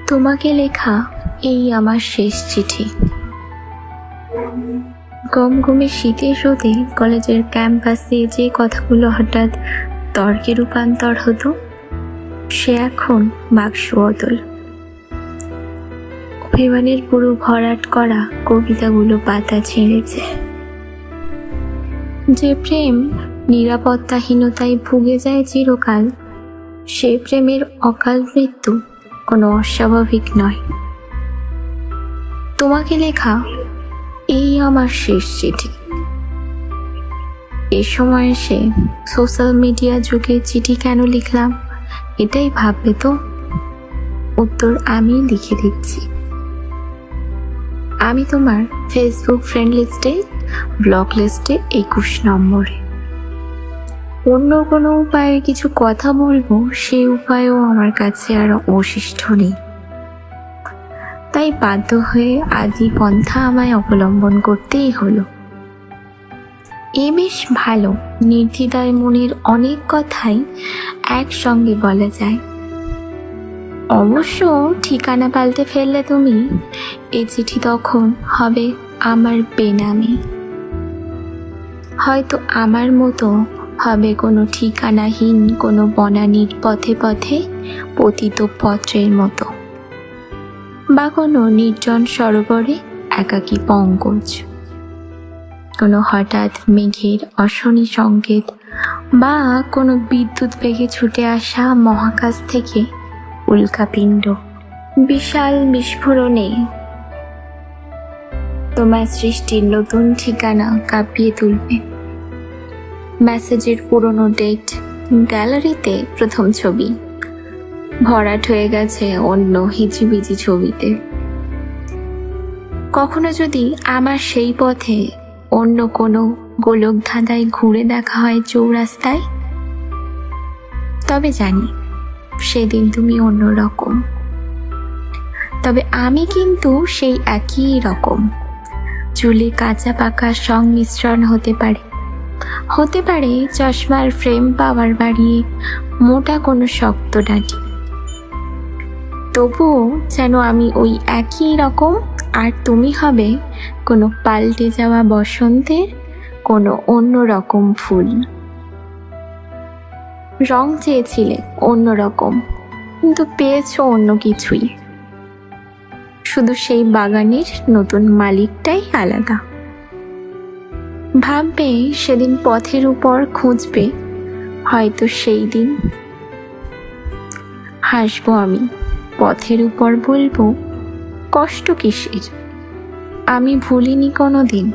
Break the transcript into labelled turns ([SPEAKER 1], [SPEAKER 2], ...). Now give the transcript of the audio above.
[SPEAKER 1] তোমাকে লেখা এই আমার শেষ চিঠি। গমগমে শীতের রোদে কলেজের ক্যাম্পাসে যে কথাগুলো হঠাৎ তর্কে রূপান্তর হতো, সে এখন বাক্স বদল। অভিমানের পুরো ভরাট করা কবিতাগুলো পাতা ছেড়েছে। যে প্রেম নিরাপত্তাহীনতায় ভুগে যায় চিরকাল, সে প্রেমের অকাল মৃত্যু কোনো অস্বাভাবিক নয়। তোমাকে লেখা এই আমার শেষ চিঠি। এ সময় এসে সোশ্যাল মিডিয়া যুগে চিঠি কেন লিখলাম, এটাই ভাববে তো? উত্তর আমি লিখে দিচ্ছি। আমি তোমার ফেসবুক ফ্রেন্ড লিস্টে, ব্লক লিস্টে 21 নম্বরে। অন্য কোনো উপায়ে কিছু কথা বলবো, সেই উপায়ও আমার কাছে আর অবশিষ্ট নেই। তাই বাধ্য হয়ে আদি পন্থা আমায় অবলম্বন করতেই হলো। এ বেশ ভালো, নির্দ্বিধায় মনের অনেক কথাই একসঙ্গে বলা যায়। অবশ্য ঠিকানা পাল্টে ফেললে তুমি, এ চিঠি তখন হবে আমার বেনামে। হয়তো আমার মতো হবে কোনো ঠিকানাহীন কোনো বনানীর পথে পথে পতিত পত্রের মতো, বা কোনো নির্জন সরোবরে একাকী পঙ্কজ, কোনো হঠাৎ মেঘের অশনি সংকেত, বা কোনো বিদ্যুৎ বেগে ছুটে আসা মহাকাশ থেকে উল্কাপিণ্ড। বিশাল বিস্ফোরণে তোমার সৃষ্টির নতুন ঠিকানা কাঁপিয়ে তুলবে। মেসেজের পুরনো ডেট, গ্যালারিতে প্রথম ছবি ভরাট হয়ে গেছে অন্য হিজিবিজি ছবিতে। কখনো যদি আমার সেই পথে অন্য কোনো গোলক ধাঁধায় ঘুরে দেখা হয় চৌরাস্তায়, তবে জানি সেদিন তুমি অন্যরকম। তবে আমি কিন্তু সেই একই রকম। চুলে কাঁচা পাকা সংমিশ্রণ হতে পারে, হতে পারে চশমার ফ্রেম পাওয়ার বাড়িয়ে মোটা কোনো শক্ত ডাঁটি। তবুও যেন আমি ওই একই রকম, আর তুমি হবে কোনো পাল্টে যাওয়া বসন্তের কোনো অন্য রকম ফুল। রং চেয়েছিলে অন্য রকম, কিন্তু পেয়েছো অন্য কিছুই। শুধু সেই বাগানের নতুন মালিকটাই আলাদা। ভাববে সেদিন পথের উপর খুঁজবে, হয়তো সেই দিন হাসবো আমি পথের উপর, বলবো কষ্ট কিসের, আমি ভুলিনি কোনো দিন।